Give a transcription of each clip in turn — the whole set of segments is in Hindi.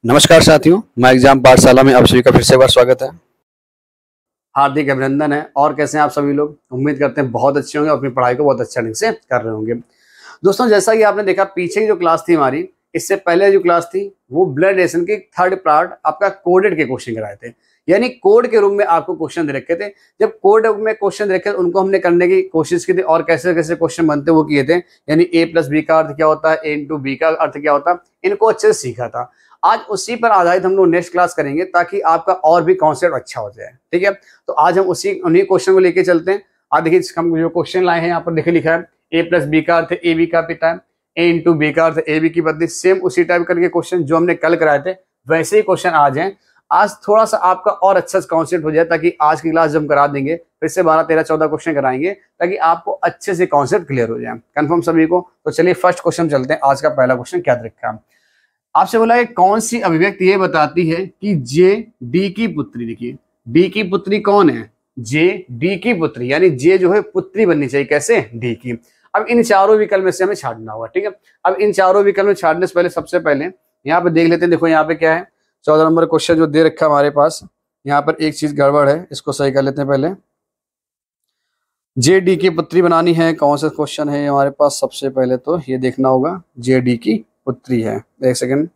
नमस्कार साथियों, मैं एग्जाम पाठशाला में आप सभी का फिर से एक बार स्वागत है। हार्दिक अभिनंदन है। और कैसे हैं आप सभी लोग? उम्मीद करते हैं बहुत अच्छे होंगे और अपनी पढ़ाई को बहुत अच्छे ढंग से कर रहे होंगे। दोस्तों, जैसा कि आपने देखा पीछे की जो क्लास थी हमारी, इससे पहले जो क्लास थी वो ब्लड रिलेशन के थर्ड पार्ट आपका कोडेड के क्वेश्चन कराए थे, यानी कोड के रूप में आपको क्वेश्चन दे रखे थे। जब कोड में क्वेश्चन दे रखे थे उनको हमने करने की कोशिश की थी और कैसे कैसे क्वेश्चन बनते वो किए थे, यानी a प्लस बी का अर्थ क्या होता है, a इंटू बी का अर्थ क्या होता है, इनको अच्छे से सीखा था। आज उसी पर आधारित हम लोग नेक्स्ट क्लास करेंगे ताकि आपका और भी कॉन्सेप्ट अच्छा हो जाए। ठीक है, तो आज हम उन्हीं क्वेश्चन को लेके चलते हैं। आज देखिए हम जो क्वेश्चन लाए हैं यहाँ पर देखिए लिखा है ए प्लस बी का अर्थ ए बी का पिता है, ए इंटू बी का अर्थ ए बी की पत्नी। सेम उसी टाइप करके क्वेश्चन जो हमने कल कराए थे वैसे ही क्वेश्चन आज हैं। आज थोड़ा सा आपका और अच्छा कॉन्सेप्ट हो जाए ताकि आज की क्लास जब हम करा देंगे फिर से 12, 13, 14 क्वेश्चन कराएंगे ताकि आपको अच्छे से कॉन्सेप्ट क्लियर हो जाए। कंफर्म सभी को? तो चलिए फर्स्ट क्वेश्चन चलते हैं। आज का पहला क्वेश्चन क्या रखा है आपसे? बोला है कौन सी अभिव्यक्ति ये बताती है कि जे डी की पुत्री, देखिए डी की पुत्री कौन है? जे डी की पुत्री, यानी जे जो है पुत्री बननी चाहिए, कैसे? डी की। अब इन चारों विकल्प में से हमें छांटना होगा। ठीक है, अब इन चारों विकल्प में छांटने से पहले सबसे पहले यहाँ पे देख लेते हैं। देखो यहाँ पे क्या है, 14 नंबर क्वेश्चन जो दे रखा है हमारे पास, यहाँ पर एक चीज गड़बड़ है, इसको सही कर लेते हैं पहले। जे डी की पुत्री बनानी है, कौन सा क्वेश्चन है हमारे पास? सबसे पहले तो ये देखना होगा जे डी की पुत्री है। एक सेकंड,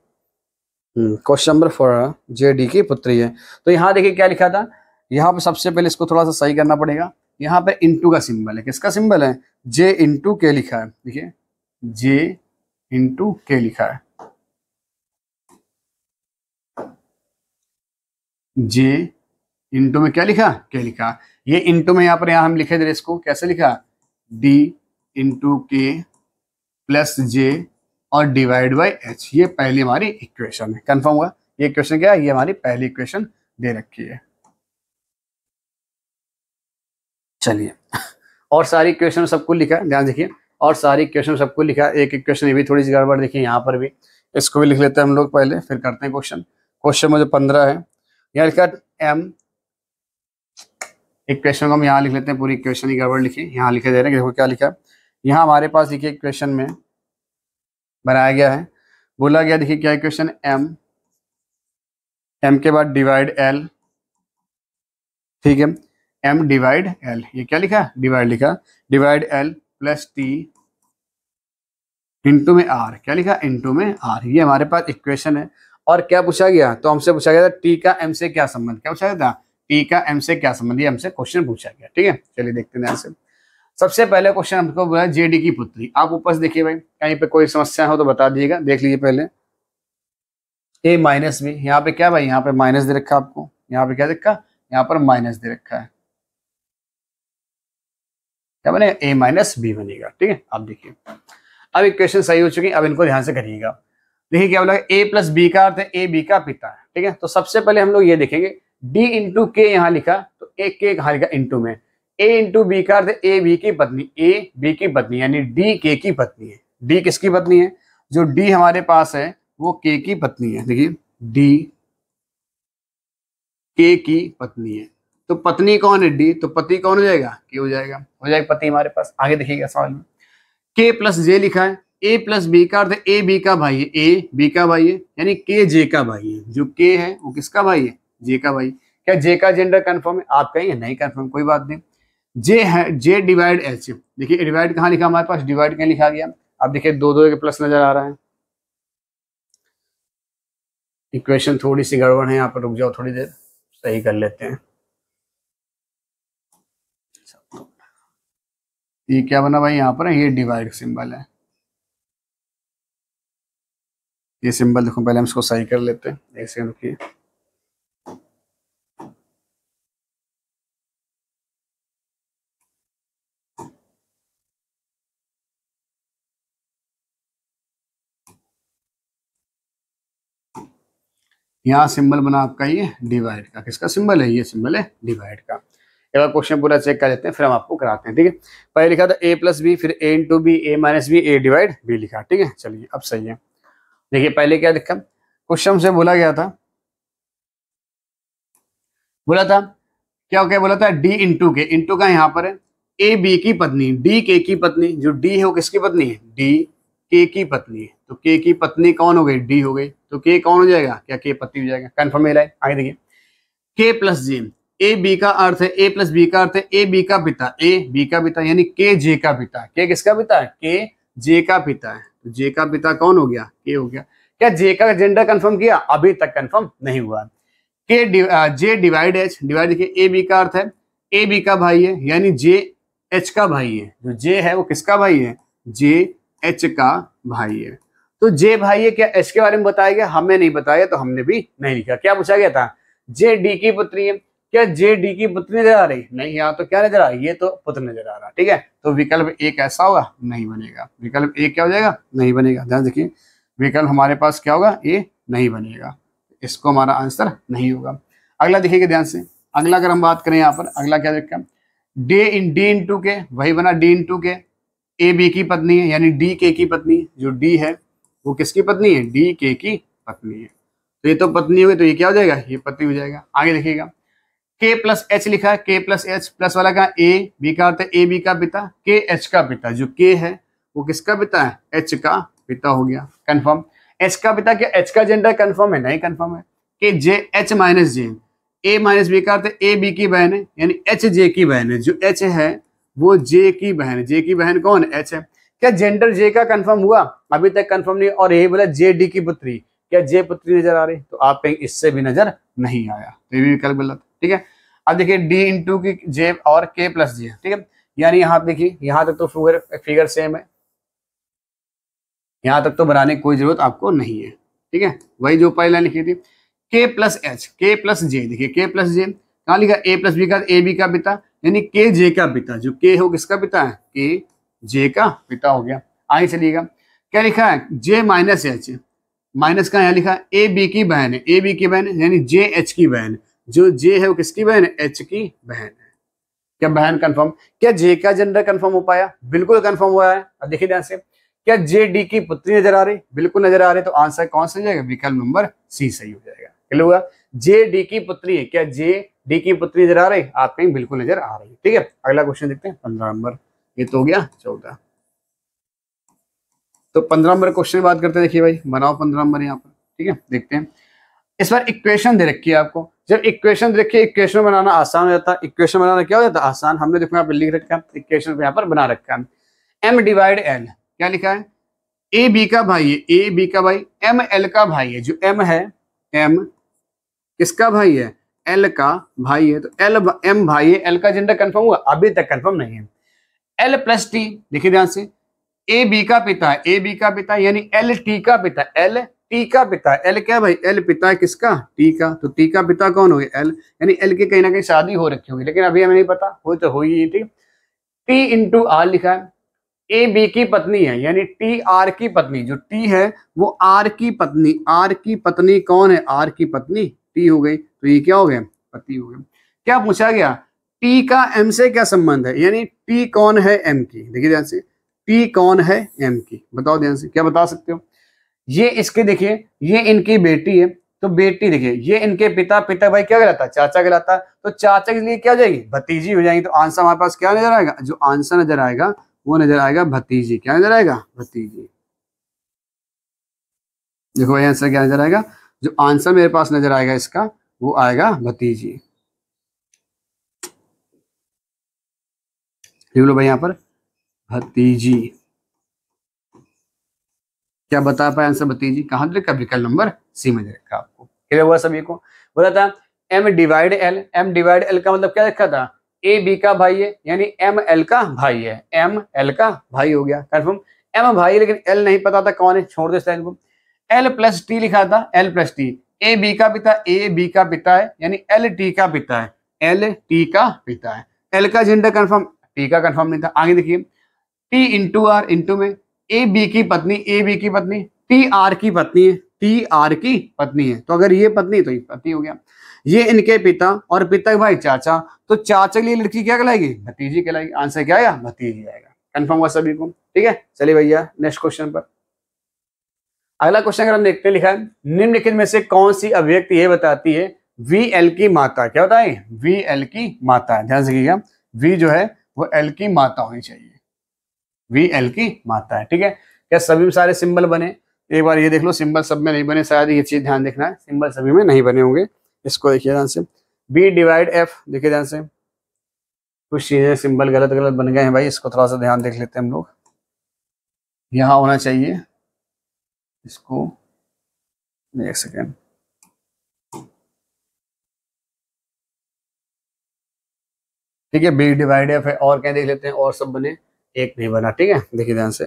क्वेश्चन नंबर 4 जे डी की पुत्री है। तो यहाँ देखिए क्या लिखा था, यहाँ पे सबसे पहले इसको थोड़ा सा सही करना पड़ेगा। यहाँ पे इंटू का सिंबल है, किसका सिंबल है? जे इंटू के लिखा है। देखिए जे इंटू के लिखा है, जे इंटू में क्या लिखा? के लिखा। ये इंटू में यहाँ पर हम लिखे थे, इसको कैसे लिखा? डी इंटू के प्लस जे और डिवाइड बाई एच। ये पहली हमारी इक्वेशन है। कंफर्म हुआ? ये इक्वेशन क्या है? ये हमारी पहली इक्वेशन दे रखी है। चलिए, और सारी इक्वेशन सबको लिखा है, ध्यान देखिए, और सारी इक्वेशन सबको लिखा है। एक इक्वेशन ये भी थोड़ी सी गड़बड़ देखिए यहाँ पर भी, इसको भी लिख लेते हैं हम लोग पहले, फिर करते हैं क्वेश्चन। क्वेश्चन में जो 15 है यहाँ लिखा एम, इक्वेशन को हम यहाँ लिख लेते हैं, पूरी इक्वेशन ही गड़बड़ लिखी, यहाँ लिखे दे रहे हैं। देखो क्या लिखा है यहाँ हमारे पास, देखिए इक्वेशन में बनाया गया है, बोला गया, देखिए क्या इक्वेशन, एम, एम के बाद डिवाइड एल। ठीक है, एम डिवाइड एल, ये क्या लिखा? डिवाइड लिखा, divide L plus T into में आर, क्या लिखा? इंटू में आर। ये हमारे पास इक्वेशन है। और क्या पूछा गया? तो हमसे पूछा गया था टी का एम से क्या संबंध। क्या पूछा गया था? टी का एम से क्या संबंध, ये हमसे क्वेश्चन पूछा गया। ठीक है, चलिए देखते हैं ध्यान से। सबसे पहले क्वेश्चन हमको बोला जे डी की पुत्री। आप ऊपर से देखिए भाई, कहीं पे कोई समस्या हो तो बता दीजिएगा। देख लीजिए पहले ए माइनस बी, यहाँ पे क्या भाई, यहाँ पे माइनस दे रखा आपको, यहाँ पे क्या देखा, यहाँ पर माइनस दे रखा है, क्या बनेगा? ए माइनस बी बनेगा। ठीक है, अब देखिए अब इक्वेशन सही हो चुकी, अब इनको ध्यान से करिएगा। देखिए क्या बोला, ए प्लस बी का अर्थ है ए बी का पिता है। ठीक है, तो सबसे पहले हम लोग ये देखेंगे, डी इंटू के यहाँ लिखा, तो ए के कहाँ लिखा? इंटू में। ए इंटू बी का अर्थ है ए बी की पत्नी, ए बी की पत्नी, यानी डी के की पत्नी है। डी किसकी पत्नी है? जो डी हमारे पास है वो के की पत्नी है। देखिए डी के की पत्नी है, तो पत्नी कौन है? डी, तो पति कौन हो जाएगा? के हो जाएगा, हो जाएगा पति हमारे पास। आगे देखिएगा सवाल में के प्लस जे लिखा है, ए प्लस बी का अर्थ ए बी का भाई है, ए बी का भाई है, यानी के जे का भाई है। जो के है वो किसका भाई है? जे का भाई। क्या जे का जेंडर कंफर्म है? आप कहेंगे नहीं कंफर्म, कोई बात नहीं। जे है, जे डिवाइड एच। देखिए डिवाइड कहाँ लिखा हमारे पास? डिवाइड कहीं लिखा गया? अब देखिए दो दो के प्लस नजर आ रहा है, इक्वेशन थोड़ी सी गड़बड़ है, यहाँ पर रुक जाओ थोड़ी देर, सही कर लेते हैं। ये क्या बना भाई यहाँ पर? ये डिवाइड सिंबल है, ये सिंबल देखो, पहले हम इसको सही कर लेते हैं। एक सेकंड रुकिए, यहाँ सिंबल बना आपका ये डिवाइड का। किसका सिंबल है? ये सिंबल है डिवाइड का। एक बार क्वेश्चन पूरा चेक कर लेते हैं, फिर हम आपको कराते हैं। ठीक है, पहले लिखा था ए प्लस बी, फिर ए इंटू बी, ए माइनस बी, ए डिवाइड बी लिखा। ठीक है, चलिए अब सही है। देखिए पहले क्या लिखा, क्वेश्चन से बोला गया था, बोला था क्या क्या बोला था? डी इंटू के, इंटू का यहाँ पर है ए बी की पत्नी, डी के की पत्नी, जो डी है वो किसकी पत्नी है, डी के की पत्नी है, तो के की पत्नी कौन हो गई, डी हो गई, तो के कौन हो जाएगा, क्या के पति हो जाएगा, कंफर्म है। आगे देखिए K plus J, A B का अर्थ है, ए प्लस बी का अर्थ है ए बी का पिता, ए बी का पिता यानी के जे का पिता, के किसका पिता है, के जे का पिता है, तो जे का पिता कौन हो गया, के हो गया। क्या जे का जेंडर कंफर्म किया, अभी तक कंफर्म नहीं हुआ। के जे डिवाइड एच, डिवाइड देखिए ए बी का अर्थ है ए बी का भाई है यानी जे एच का भाई है, जो जे है वो किसका भाई है, जे एच का भाई है, तो जे भाई है। क्या एच के बारे में बताया गया, हमें नहीं बताया तो हमने भी नहीं लिखा। क्या पूछा गया था, जे डी की पुत्री है, क्या जे डी की पुत्री नजर आ रही, नहीं, यहाँ तो क्या नजर आ रही, ये तो पुत्र नजर आ रहा, ठीक है, तो विकल्प ए कैसा होगा, नहीं बनेगा, विकल्प ए क्या हो जाएगा, नहीं बनेगा। ध्यान देखिए विकल्प हमारे पास क्या होगा, ए नहीं बनेगा, इसको हमारा आंसर नहीं होगा। अगला देखिएगा ध्यान से, अगला अगर हम बात करें यहाँ पर, अगला क्या देखा, डी इंटू के, वही बना डी इंटू के, ए बी की पत्नी है यानी डी के की पत्नी, जो डी है वो किसकी पत्नी है, डी के की पत्नी है, तो ये तो पत्नी होगी, तो ये क्या हो जाएगा, ये पति हो जाएगा। आगे देखिएगा के प्लस एच लिखा है, के प्लस एच, प्लस वाला का ए बी का अर्थ है ए बी का पिता, के एच का पिता, जो के है वो किसका पिता है, एच का पिता हो गया, कंफर्म। एच का पिता, क्या एच का जेंडर कंफर्म है, नहीं कंफर्म है। कि जे एच माइनस जे, ए माइनस बी का अर्थ है ए बी की बहन है यानी एच जे की बहन है, जो एच है वो जे की बहन है, जे की बहन कौन, एच है। क्या जेंडर जे का कंफर्म हुआ, अभी तक कंफर्म नहीं, और यही बोला जे डी की पुत्री, क्या जे पुत्री नजर आ रही, तो आप कहीं इससे भी नजर नहीं आया, तो ये भी विकल्प गलत, ठीक है। अब देखिए डी इंटू की जे और के प्लस जे, ठीक है, यानी यहाँ देखिए यहाँ तक तो फिगर सेम है, यहाँ तक तो बनाने की कोई जरूरत आपको नहीं है, ठीक है, वही जो पहले लिखी थी, के प्लस एच, के प्लस जे, देखिए के प्लस जे कहाँ लिखा, ए प्लस बी का, ए बी का पिता यानी के जे का पिता, जो के हो किसका पिता है, के जे का पिता हो गया। आगे चलिएगा क्या लिखा है, जे माइनस एच, माइनस का यहाँ लिखा है ए बी की बहन है, ए बी की बहन यानी जे एच की बहन, जो जे है वो किसकी बहन है, एच की बहन है। क्या बहन कंफर्म, क्या जे का जेंडर कंफर्म हो पाया, बिल्कुल कंफर्म हुआ है। अब देखिए ध्यान से, क्या जे डी की पुत्री नजर आ रही, बिल्कुल नजर आ रही, तो आंसर कौन सा जाएगा, विकल्प नंबर सी सही हो जाएगा। क्लियर हुआ, जे डी की पुत्री है, क्या जे डी की पुत्री नजर आ रही, आप कहीं बिल्कुल नजर आ रही, ठीक है। अगला क्वेश्चन देखते हैं 15 नंबर, ये तो हो गया 14, तो 15 नंबर क्वेश्चन की बात करते हैं। देखिए भाई बनाओ 15 नंबर यहाँ पर, ठीक है, देखते हैं। इस बार इक्वेशन दे रखी है आपको, जब इक्वेशन दे रखी है इक्वेशन बनाना आसान हो जाता है, इक्वेशन बनाना क्या हो जाता है, आसान। हमने देखो यहाँ पर लिख रखा है, इक्वेशन यहाँ पर बना रखा है, एम डिवाइड एल, क्या लिखा है, ए बी का भाई है, ए बी का भाई, एम एल का भाई है, जो एम है, एम किसका भाई है, एल का भाई है, तो एल एम भाई है, एल का जेंडर कंफर्म हुआ, अभी तक कंफर्म नहीं है। एल प्लस टी, देखिए ध्यान से, ए बी का पिता है, ए बी का पिता यानी एल टी का पिता, एल टी का पिता, एल क्या भाई, एल पिता है किसका, टी का, तो टी का पिता कौन हो गया, एल, यानी एल की कहीं ना कहीं शादी हो रखी होगी, लेकिन अभी हमें नहीं पता, हो तो हुई, ठीक। टी इंटू आर लिखा है, ए बी की पत्नी है यानी टी आर की पत्नी, जो टी है वो आर की पत्नी, आर की पत्नी कौन है, आर की पत्नी टी हो गई, तो ये क्या हो गया, पति हो गया। क्या पूछा गया, टी का एम से क्या संबंध है, यानी टी कौन है एम की, देखिए ध्यान से, टी कौन है एम की, बताओ ध्यान से, क्या बता सकते हो। ये इसके देखिए, ये इनकी बेटी है, तो बेटी देखिए, ये इनके पिता, पिता भाई क्या कहलाता है, चाचा कहलाता है, तो चाचा के लिए क्या हो जाएगी, भतीजी हो जाएगी, तो आंसर हमारे पास क्या नजर आएगा, जो आंसर नजर आएगा वो नजर आएगा भतीजी, क्या नजर आएगा, भतीजी। देखो भाई आंसर क्या नजर आएगा, जो आंसर मेरे पास नजर आएगा इसका वो आएगा भतीजी। लिख लो भाई यहाँ पर भतीजी, क्या बता पाए आंसर भतीजी, कहां रखा, विकल्प नंबर सी में रखा आपको। क्लियर हुआ सभी को, बोला था M divide L, M divide L का मतलब क्या रखा था, ए बी का भाई है यानी एम एल का भाई है, एम एल का भाई हो गया कंफर्म। एम भाई लेकिन एल नहीं पता था कौन है, छोड़ दे को। एल प्लस टी लिखा था, L plus T, A B का पिता, ए बी का पिता है यानी एल टी का पिता है, एल टी का पिता है। एल का जेंडर कंफर्म, टी का कंफर्म नहीं था। आगे देखिए टी इंटू आर, इंटू में ए बी की पत्नी, ए बी की पत्नी टी आर की पत्नी है, टी आर की पत्नी है, तो अगर ये पत्नी तो ये पति हो गया। ये इनके पिता और पिता भाई चाचा, तो चाचा के लिए लड़की क्या कहलाएगी, भतीजी कहलाएगी। आंसर क्या आएगा, भतीजी आएगा। कंफर्म हुआ सभी को, ठीक है। चलिए भैया नेक्स्ट क्वेश्चन पर। अगला क्वेश्चन अगर हम देखते हैं, लिखा है निम्नलिखित में से कौन सी अभिव्यक्ति ये बताती है वी एल की माता, क्या होता है वी एल की माता है। ध्यान से कीजिएगा, वी जो है वो एल की मात्रा होनी चाहिए, वी एल की मात्रा है। ठीक है, क्या सभी में सारे सिंबल बने? एक बार ये देख लो, सिंबल सब में नहीं बने, शायद ये चीज ध्यान देखना है, सिंबल सभी में नहीं बने होंगे। इसको देखिए ध्यान से, बी डिवाइड एफ, देखिए ध्यान से, कुछ चीजें सिंबल गलत गलत बन गए हैं भाई, इसको थोड़ा सा ध्यान देख लेते हैं हम लोग। यहाँ होना चाहिए, इसको एक सेकेंड, ठीक है, बी डिवाइड एफ है, और क्या देख लेते हैं, और सब बने, एक नहीं बना। ठीक है, देखिए ध्यान से,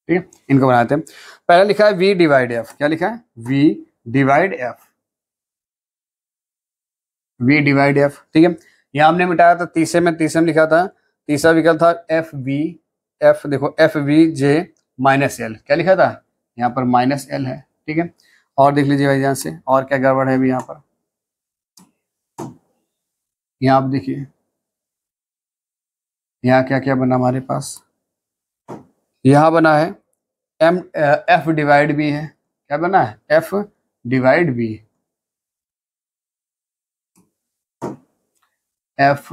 ठीक है, इनको बनाते हैं। पहला लिखा है वी डिवाइड एफ, क्या लिखा है, V divide F, V divide F. ठीक है, यहाँ हमने मिटाया था तीसरे में लिखा था, तीसरा विकल्प था एफ वी, एफ देखो F V J minus L, क्या लिखा था, यहाँ पर माइनस एल है। ठीक है, और देख लीजिए भाई ध्यान से, और क्या गड़बड़ है अभी यहाँ पर, यहाँ आप देखिए, यहाँ क्या क्या बना हमारे पास, यहाँ बना है एम एफ डिवाइड बी है, क्या बना है, F divide B, F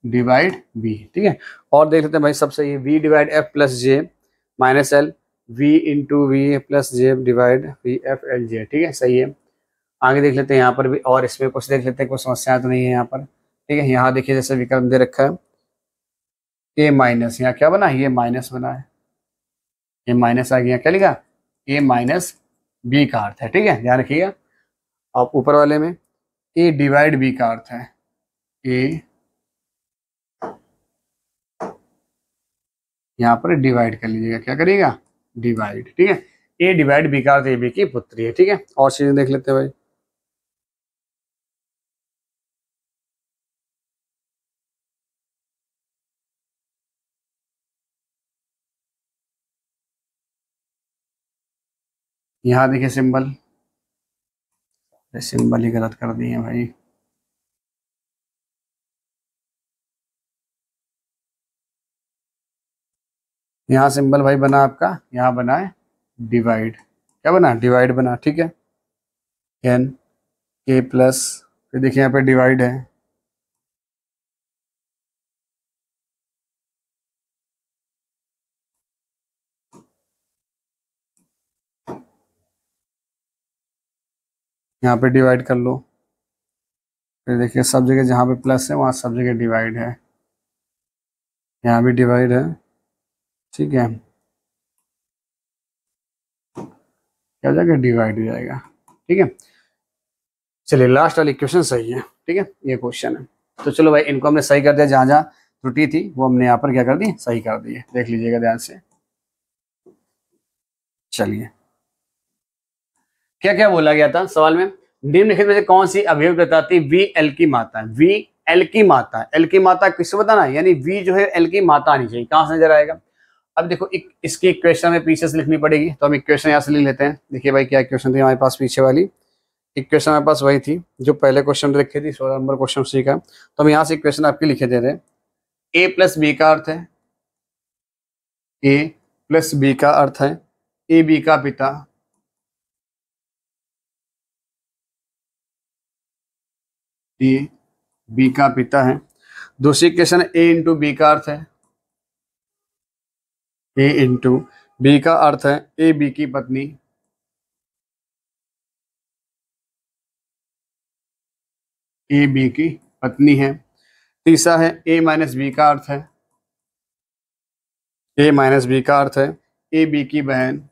divide B. ठीक है, और देख लेते हैं भाई, सबसे ये V divide F plus J minus L, V into V plus J divide V F L J. ठीक है, सही है। आगे देख लेते हैं यहाँ पर भी, और इसमें कुछ देख लेते हैं, कुछ समस्याएं तो नहीं है यहाँ पर। ठीक है, यहाँ देखिए जैसे विकल्प दे रखा है ए माइनस, यहाँ क्या बना है, ये माइनस बना है, ये माइनस आ गया, क्या लिखा, ए माइनस बी का अर्थ है। ठीक है, ध्यान रखिएगा। अब ऊपर वाले में ए डिवाइड बी का अर्थ है, ए यहाँ पर डिवाइड कर लीजिएगा, क्या करिएगा, डिवाइड। ठीक है, ए डिवाइड बी का अर्थ ए बी की पुत्री है। ठीक है, और चीजें देख लेते हैं भाई, यहाँ देखिए सिंबल, सिंबल ही गलत कर दिए भाई, यहाँ सिंबल भाई बना आपका, यहाँ बना है डिवाइड, क्या बना, डिवाइड बना। ठीक है, एन ए प्लस, फिर देखिए यहाँ पे डिवाइड है, यहाँ पे डिवाइड कर लो, फिर देखिए सब जगह जहाँ पे प्लस है वहाँ सब जगह डिवाइड है, यहाँ भी डिवाइड है। ठीक है, क्या हो जाएगा, डिवाइड हो जाएगा। ठीक है, चलिए लास्ट वाली क्वेश्चन सही है। ठीक है, ये क्वेश्चन है, तो चलो भाई इनको हमने सही कर दिया, जहाँ जहाँ त्रुटि थी वो हमने यहाँ पर क्या कर दी, सही कर दी है, देख लीजिएगा ध्यान से। चलिए, क्या क्या बोला गया था सवाल में, निम्नलिखित में से कौन सी अभिव्यक्ति बताती वी एल की मात्रा, वी एल की मात्रा, एल की मात्रा किससे बताना, यानी वी जो है एल की मात्रा आनी चाहिए, कहां से नजर आएगा। अब देखो इसकी इक्वेशन में पीछे से लिखनी पड़ेगी, तो हम इक्वेशन यहाँ से लिख लेते हैं। देखिए भाई क्या इक्वेशन थी हमारे पास, पीछे वाली इक्वेशन हमारे पास वही थी जो पहले क्वेश्चन रखी थी, 16 नंबर क्वेश्चन सी का। तो हम यहाँ से इक्वेशन आपकी लिखे दे रहे हैं, ए प्लस बी का अर्थ है, ए प्लस बी का अर्थ है ए बी का पिता, ए बी का पिता है। दूसरी इक्वेशन ए इंटू बी का अर्थ है, ए इंटू बी का अर्थ है ए बी की पत्नी, ए बी की पत्नी है। तीसरा है ए माइनस बी का अर्थ है, ए माइनस बी का अर्थ है ए बी की बहन,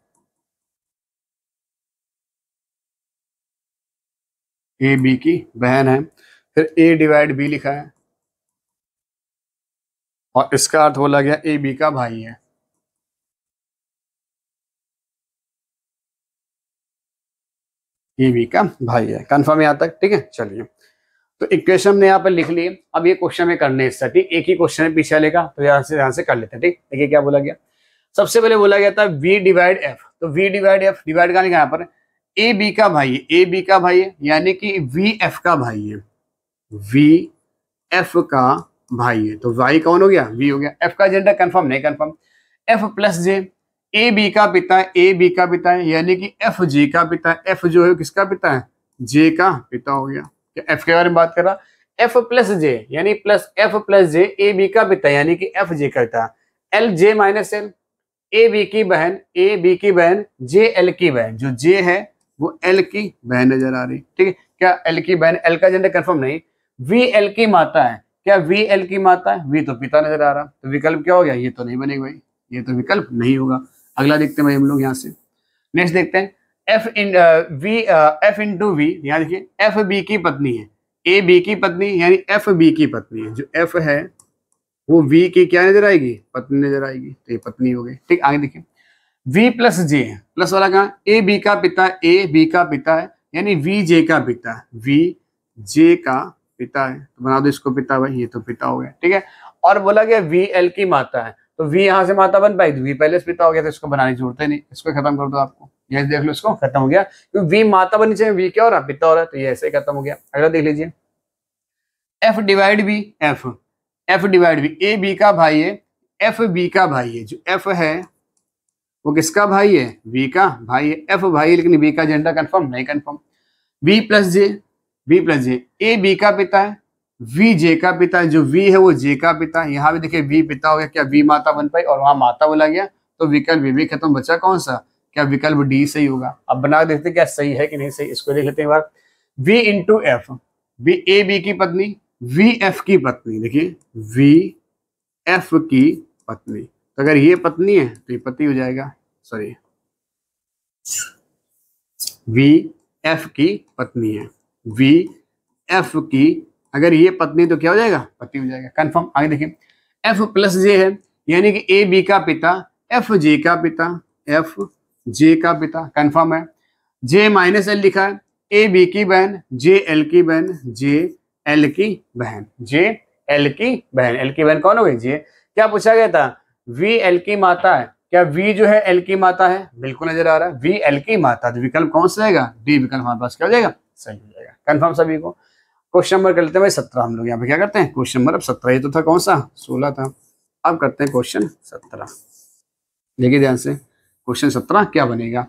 ए बी की बहन है। फिर ए डिवाइड बी लिखा है, और इसका अर्थ बोला गया ए बी का भाई है, ए बी का भाई है। कंफर्म यहाँ तक, ठीक है। चलिए, तो इक्वेशन ने यहाँ पर लिख ली। अब ये क्वेश्चन में करने हैं, ठीक, एक ही क्वेश्चन है पीछे लेगा, तो यहाँ से कर लेते हैं। ठीक, देखिए क्या बोला गया, सबसे पहले बोला गया था v डिवाइड एफ, तो v डिवाइड एफ, डिवाइड का यहाँ पर ए बी का भाई है, ए बी का भाई है, यानी कि वी एफ का भाई है, वी एफ का भाई है। तो y कौन हो गया, v हो गया। f का जेंडर कंफर्म नहीं, confirm. f plus J, A B का पिता है, ए बी का पिता है, यानी कि एफ जी का पिता है। एफ जो है किसका पिता है, जे का पिता हो गया। एफ के बारे में बात कर रहा, एफ प्लस जे यानी plus F plus J A B का पिता यानी कि एफ जे का पिता, L J minus L A B की बहन, ए बी की बहन जे एल की बहन, जो जे है वो एल की बहन नजर आ रही, ठीक है। क्या एल की बहन, एल का जेंडर कंफर्म नहीं, वी एल की माता है, क्या वी एल की माता है, वी तो पिता नजर आ रहा, तो विकल्प क्या हो गया, ये तो नहीं बनेगा भाई, ये तो विकल्प नहीं होगा। अगला देखते हैं भाई हम लोग यहाँ से, नेक्स्ट देखते हैं F in V F into V, यहाँ देखिए एफ बी की पत्नी है, ए बी की पत्नी यानी एफ बी की पत्नी है, जो एफ है वो वी की क्या नजर आएगी, पत्नी नजर आएगी, तो ये पत्नी हो गई, ठीक। आगे देखिए v प्लस जे, प्लस वाला कहाँ, ए बी का पिता, ए बी का पिता है यानी वी जे का पिता, वी जे का पिता है, तो बना दो इसको पिता भाई, ये तो पिता हो गया, ठीक है। और बोला गया वी एल की माता है, तो वी यहाँ से माता बन पाई, तो वी पहले से पिता हो गया, तो इसको बनाने की जरूरत है नहीं, इसको खत्म कर दो आपको, ये देख लो इसको खत्म हो गया, क्योंकि वी माता बननी चाहिए, वी क्या हो रहा, पिता हो रहा है, तो ये ऐसे ही खत्म हो गया। अगला देख लीजिए F divide B, F divide B, A B का भाई है, एफ बी का भाई है, जो एफ है वो किसका भाई है, वी का भाई है, एफ भाई है लेकिन बी का जेंडर कंफर्म नहीं, confirm. B plus J, B plus J, A B का पिता है, वी जे का पिता है, जो वी है वो जे का पिता है, यहाँ भी देखिए वी पिता हो गया, क्या वी माता बन पाई और वहां माता बोला गया, तो विकल्प भी खत्म, बचा कौन सा, क्या विकल्प डी सही होगा। अब बना देखते क्या सही है कि नहीं सही, इसको देख लेते हैं बार, V into F, B A B की पत्नी, वी एफ की पत्नी, देखिए वी एफ की पत्नी, तो अगर ये पत्नी है तो ये पति हो जाएगा, सॉरी वी एफ की पत्नी है, वी एफ की अगर ये पत्नी तो क्या हो जाएगा, पति हो जाएगा, कंफर्म। आगे देखिए एफ प्लस जे है यानी कि ए बी का पिता, एफ जे का पिता, एफ जे का पिता कंफर्म है। जे माइनस एल लिखा है, ए बी की बहन, जे एल की बहन, जे एल की बहन, जे एल की बहन, एल की बहन कौन हो गई, जे। क्या पूछा गया था, वी एल की माता है, क्या वी जो है एल की माता है, बिल्कुल नजर आ रहा है, वी एल की माता, तो विकल्प कौन सा जाएगा, डी विकल्प हमारे पास क्या हो जाएगा, सही हो जाएगा, कंफर्म सभी को। क्वेश्चन नंबर कर लेते हैं भाई 17, हम लोग यहाँ पे क्या करते हैं, क्वेश्चन नंबर अब 17, ये तो था कौन सा 16 था, अब करते हैं क्वेश्चन 17। देखिए ध्यान से क्वेश्चन 17 क्या बनेगा,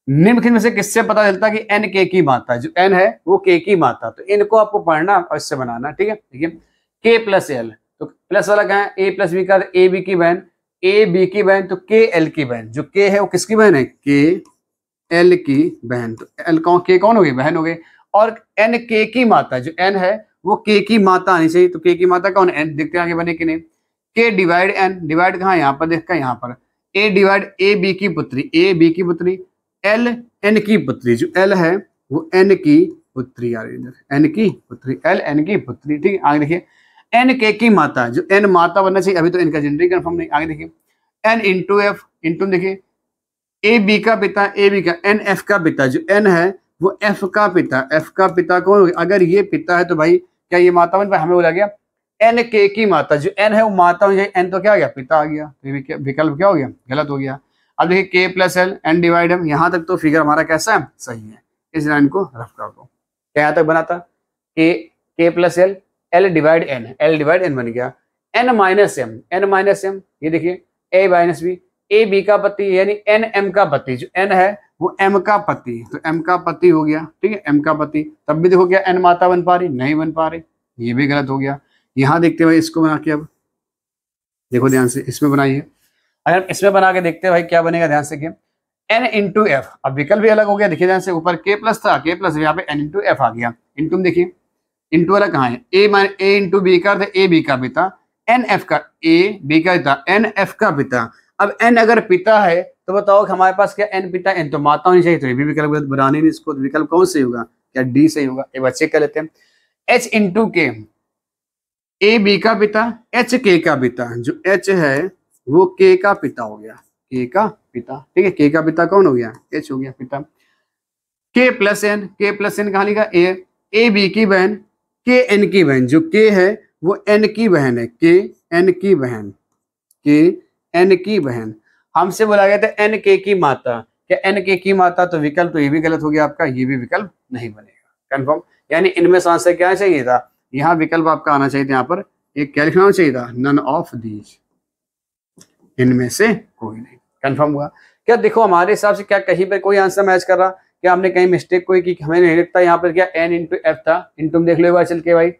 निम्नलिखित में से किससे पता चलता है कि एन के की माता है, जो एन है वो के की माता, तो इनको आपको पढ़ना और इससे बनाना, ठीक है। देखिए के प्लस एल, तो प्लस वाला क्या है, ए प्लस बी का, ए बी की बहन, ए बी की बहन, तो के एल की बहन, जो के है वो किसकी बहन है, के एल की बहन, तो एल कौन, के कौन हो गई, बहन हो गई, और एन के की माता, जो एन है वो के की माता आनी चाहिए, तो के की माता कौन, एन, देखते हैं आगे बने कि नहीं। के डिवाइड एन, डिवाइड कहाँ, यहाँ पर देखा, यहाँ पर ए डिवाइड ए बी की पुत्री, ए बी की पुत्री, एल एन की पुत्री, जो एल है वो एन की पुत्री आ रही है, एन की पुत्री, एल एन की पुत्री, ठीक है। आगे देखिए एन के की माता, जो एन माता बनना चाहिए, अभी तो इनका जेंडर कंफर्म नहीं। आगे देखिए एन इंटू एफ, इंटू देखिए ए बी का पिता, ए बी का, एन एफ का पिता, जो एन है वो एफ का पिता, एफ का पिता कौन हो गया, अगर ये पिता है तो भाई क्या ये माता बन पाए, हमें बोला गया एन के की माता, जो एन है वो माता हो जाए, एन तो क्या आ गया, पिता आ गया, तो विकल्प क्या हो गया, गलत हो गया। अब देखिए K plus L, N divide M, यहाँ तक तो फिगर हमारा कैसा है, सही है, इस लाइन को रफ कर दो, क्या यहाँ तक बना था, K plus L, L divide N, L divide N बन गया, N minus M, N minus M, ये देखिए A minus B, A B का पति यानी एन एम का पति, जो एन है वो एम का पति, तो एम का पति हो गया, ठीक है, एम का पति, तब भी देखो क्या एन माता बन पा रही, नहीं बन पा रही, ये भी गलत हो गया। यहाँ देखते हैं भाई इसको बना के, अब देखो ध्यान से इसमें बनाइए, अगर इसमें बना के देखते हैं भाई क्या बनेगा, ध्यान से एन इंटू एफ, अब विकल्प भी अलग हो गया, देखिए ध्यान से ऊपर के प्लस था, के प्लस यहाँ पे एन इंटू एफ आ गया, इंटू देखिए इंटू वाला कहाँ है, ए इंटू बी का, ए बी का पिता, एन एफ का, ए बी का पिता, एन एफ का पिता। अब एन अगर पिता है तो बताओ कि हमारे पास क्या एन पिता, एन तो माता होनी चाहिए, तो ये भी विकल्प बनाने नहीं इसको, विकल्प कौन सही होगा, क्या डी सही होगा, एक बार चेक कर लेते हैं। एच इंटू के, ए बी का पिता, एच के का पिता, जो एच है वो के का पिता हो गया, के का पिता, ठीक है, के का पिता कौन हो गया, एच हो गया पिता। के प्लस एन, के प्लस एन कहाँ लिखा, ए बी की बहन, के एन की बहन, जो के है वो एन की बहन है, के एन की बहन, के एन की बहन, हमसे बोला गया था एन के की माता, क्या एन के की माता, तो विकल्प तो ये भी गलत हो गया आपका, ये भी विकल्प नहीं बनेगा, कंफर्म। यानी इनमें से आंसर क्या चाहिए था, यहाँ विकल्प आपका आना चाहिए था, यहाँ पर एक क्या लिखना चाहिए था, नन ऑफ दीज, इनमें से कोई नहीं, कंफर्म हुआ। क्या देखो हमारे हिसाब से क्या कहीं पे कोई आंसर मैच कर रहा, क्या हमने कहीं मिस्टेक कोई की? हमें नहीं लगता। यहाँ पर क्या n इंटू एफ था, इंटू देख लो एक बार चल के भाई,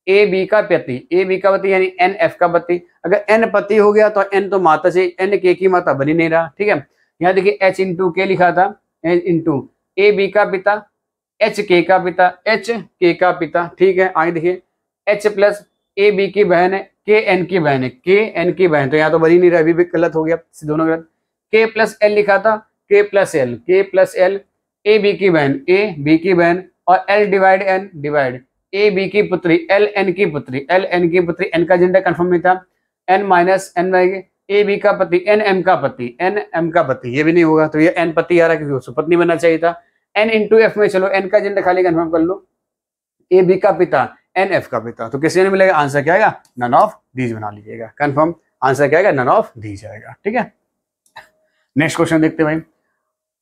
ए बी का पति, ए बी का पति यानी एन एफ का पति। अगर एन पति हो गया तो एन तो माता चाहिए, एन के की माता बन ही नहीं रहा, ठीक है। यहाँ देखिए एच इंटू के लिखा था, एच इंटू ए बी का पिता, एच के का पिता, एच के का पिता, ठीक है। आगे देखिए एच प्लस ए बी की बहन है, के एन की बहन है, के एन की बहन, तो यहाँ तो बन ही नहीं रहा, अभी भी गलत हो गया, दोनों गलत। के प्लस एल लिखा था, K plus L, K plus L, A B की बहन, ए बी की बहन, और L divide N divide A B की पुत्री, एल एन की पुत्री, एल एन की पुत्री, एन का जेंडर कंफर्म नहीं था, एन माइनस एन रहेगी, ए बी का पति, एन एम का पति, एन एम का पति, ये भी नहीं होगा, तो ये एन पति आ रहा क्योंकि उसको पत्नी बनना चाहिए था। एन इंटू एफ में चलो एन का जेंडर खाली कंफर्म कर लो, ए बी का पिता, एन एफ का पिता, तो किसी ने मिलेगा, आंसर क्या आएगा? नन ऑफ दीज बना लीजिएगा, कंफर्म आंसर क्या आएगा? नन ऑफ दीज आएगा, ठीक है। नेक्स्ट क्वेश्चन देखते हैं भाई।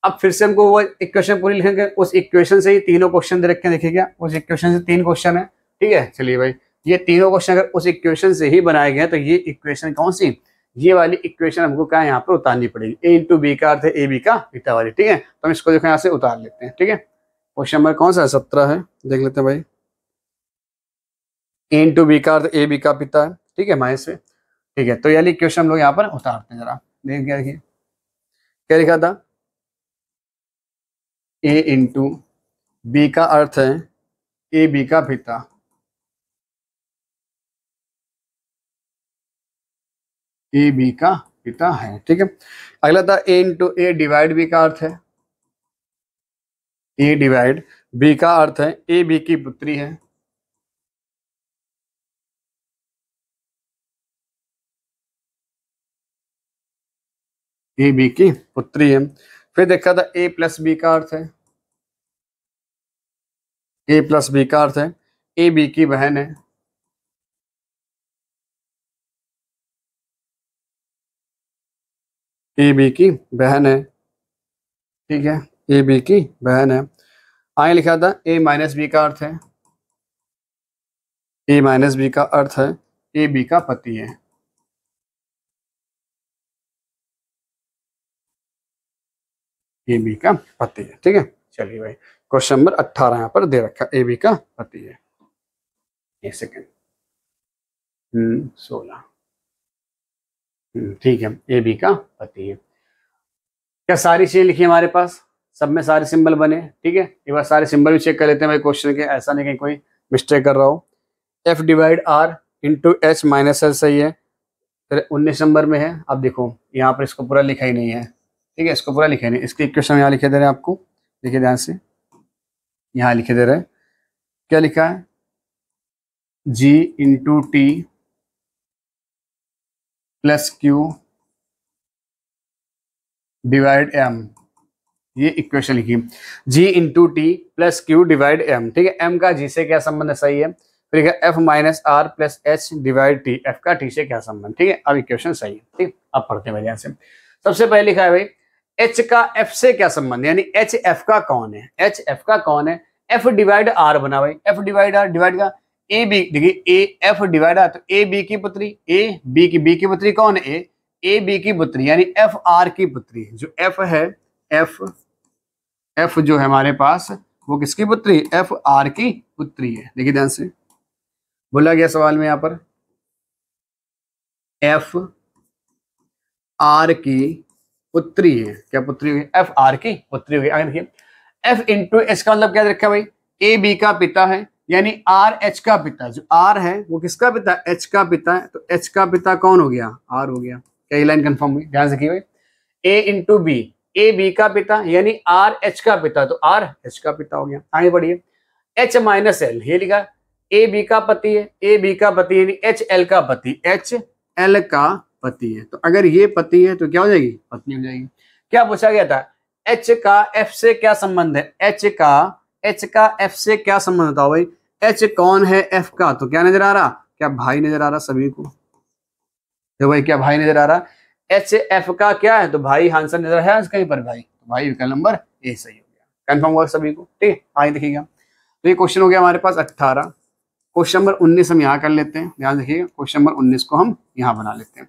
अब फिर से हमको वो इक्वेशन पूरी लिखेंगे, उस इक्वेशन से ही तीनों क्वेश्चन दे रखे हैं, देखिएगा उस इक्वेशन से 3 क्वेश्चन है, ठीक है। चलिए भाई, ये तीनों क्वेश्चन अगर उस इक्वेशन से ही बनाए गए तो ये इक्वेशन कौन सी? ये वाली इक्वेशन हमको क्या यहाँ पर उतारनी पड़ेगी, ए इंटू बी का अर्थ है ए बी का पिता वाली, ठीक है। तो हम इसको देखो यहाँ से उतार लेते हैं, ठीक है। क्वेश्चन नंबर कौन सा है? 17 है, देख लेते हैं भाई। ए इंटू बी का अर्थ ए बी का पिता है, ठीक है, माइनस में, ठीक है। तो ये वाली इक्वेशन हम लोग यहाँ पर उतारते हैं, जरा देखिए क्या लिखा था, ए इंटू बी का अर्थ है ए बी का पिता, ए बी का पिता है, ठीक है। अगला था ए इंटू ए डिवाइड बी का अर्थ है, ए डिवाइड बी का अर्थ है ए बी की पुत्री है, ए बी की पुत्री है। फिर देखा था ए प्लस बी का अर्थ है, ए प्लस बी का अर्थ है ए बी की बहन है, ए बी की बहन है, ठीक है, ए बी की बहन है। आगे लिखा था ए माइनस बी का अर्थ है, ए माइनस बी का अर्थ है ए बी का पति है, ए बी का पति है, ठीक है। चलिए भाई, क्वेश्चन नंबर 18 यहाँ पर दे रखा, ए बी का पति है। एक सेकेंड, 16, ठीक है, ए बी का पति है। क्या सारी चीजें लिखी हमारे पास, सब में सारे सिंबल बने, ठीक है। एक बार सारे सिंबल भी चेक कर लेते हैं भाई क्वेश्चन के, ऐसा नहीं कि कोई मिस्टेक कर रहा हो। F divide R into H minus L सही है, फिर 19 नंबर में है। अब देखो यहाँ पर इसको पूरा लिखा ही नहीं है, ठीक है, इसको पूरा लिखा ही नहीं, इसकी इक्वेशन यहाँ लिखे दे रहे हैं आपको, देखिए ध्यान से, यहाँ लिखे दे रहे हैं, क्या लिखा है, G into T plus Q divide M, ये इक्वेशन लिखी, G into T plus Q divide M, ठीक है। एम का जी से क्या संबंध है, सही है। फिर F minus R plus H divide T, F का टी से क्या संबंध, ठीक है। अब इक्वेशन सही है, ठीक। अब पढ़ते हैं ध्यान से। सबसे पहले लिखा है भाई एच का एफ से क्या संबंध, यानी एच एफ का कौन है, एच एफ का कौन है, एफ डिवाइड आर बना भाई, एफ डिवाइड आर डिवाइड का ए बी, देखिए ए एफ डिवाइड आर, तो ए बी की पुत्री, ए बी की पुत्री कौन है, ए बी की पुत्री, यानी एफ आर की पुत्री, जो एफ है, एफ जो है हमारे पास वो किसकी पुत्री, एफ आर की पुत्री है। देखिए ध्यान से, बोला गया सवाल में यहाँ पर एफ आर की पुत्री है, क्या पुत्री होगी, एफ आर की पुत्री होगी। आगे देखिए एफ इंटू एच का मतलब क्या रखा भाई, ए बी का पिता है, यानी आर एच का पिता, जो आर है वो किसका पिता, एच का पिता है, तो एच का पिता कौन हो गया, आर हो गया। क्या ये लाइन कंफर्म हुई, ध्यान से रखिए भाई, ए इंटू बी, ए बी का पिता यानी आर एच का पिता, तो आर एच का पिता हो गया। आगे बढ़िए, एच माइनस एल, ये लिखा ए बी का पति है, ए बी का पति यानी एच एल का पति, एच एल का पति है, तो अगर ये पति है तो क्या हो जाएगी, पत्नी हो जाएगी। क्या पूछा गया था, एच का एफ से क्या संबंध है, एच का एफ से क्या संबंध था भाई, एच कौन है एफ का, तो क्या नजर आ रहा, क्या भाई नजर आ रहा सभी को, तो भाई क्या भाई नजर आ रहा, एच एफ का क्या है, तो भाई आंसर नजर है कहीं पर भाई, तो भाई विकल्प नंबर ए सही हो गया, कंफर्म हुआ सभी को, ठीक है। आगे देखिएगा, तो ये क्वेश्चन हो गया हमारे पास 18। क्वेश्चन नंबर 19 हम यहाँ कर लेते हैं, ध्यान देखिएगा, क्वेश्चन नंबर 19 को हम यहाँ बना लेते हैं।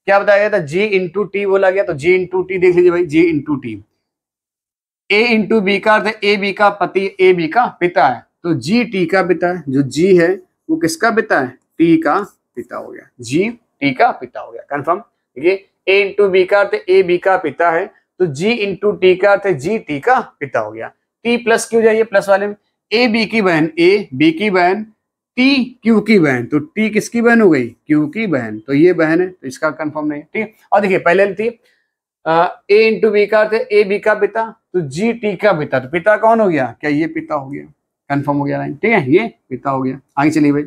क्या बताया गया था, जी इंटू टी बोला गया, तो जी इंटू टी देख लीजिए भाई, जी इंटू टी, ए इंटू बी का अर्थ है ए बी का पति, ए बी का पिता है, तो जी टी का पिता है। जो जी है वो किसका पिता है? टी का पिता हो गया, जी टी का पिता हो गया। कंफर्म। देखिए ए इंटू बी का अर्थ ए बी का पिता है, तो जी इंटू टी का अर्थ जी टी का पिता हो गया। टी प्लस क्यू जाइए प्लस वाले में, ए बी की बहन, ए बी की बहन, टी क्यू की बहन, तो टी किसकी बहन हो गई? क्यू की बहन, तो ये बहन है, तो इसका कंफर्म नहीं है। ठीक। और देखिए पहले थी ए इंटू बी का अर्थ ए बी का पिता, तो जी टी का पिता, तो पिता कौन हो गया? क्या ये पिता हो गया? कंफर्म हो गया लाइन। ठीक है, ये पिता हो गया। आगे चलिए भाई,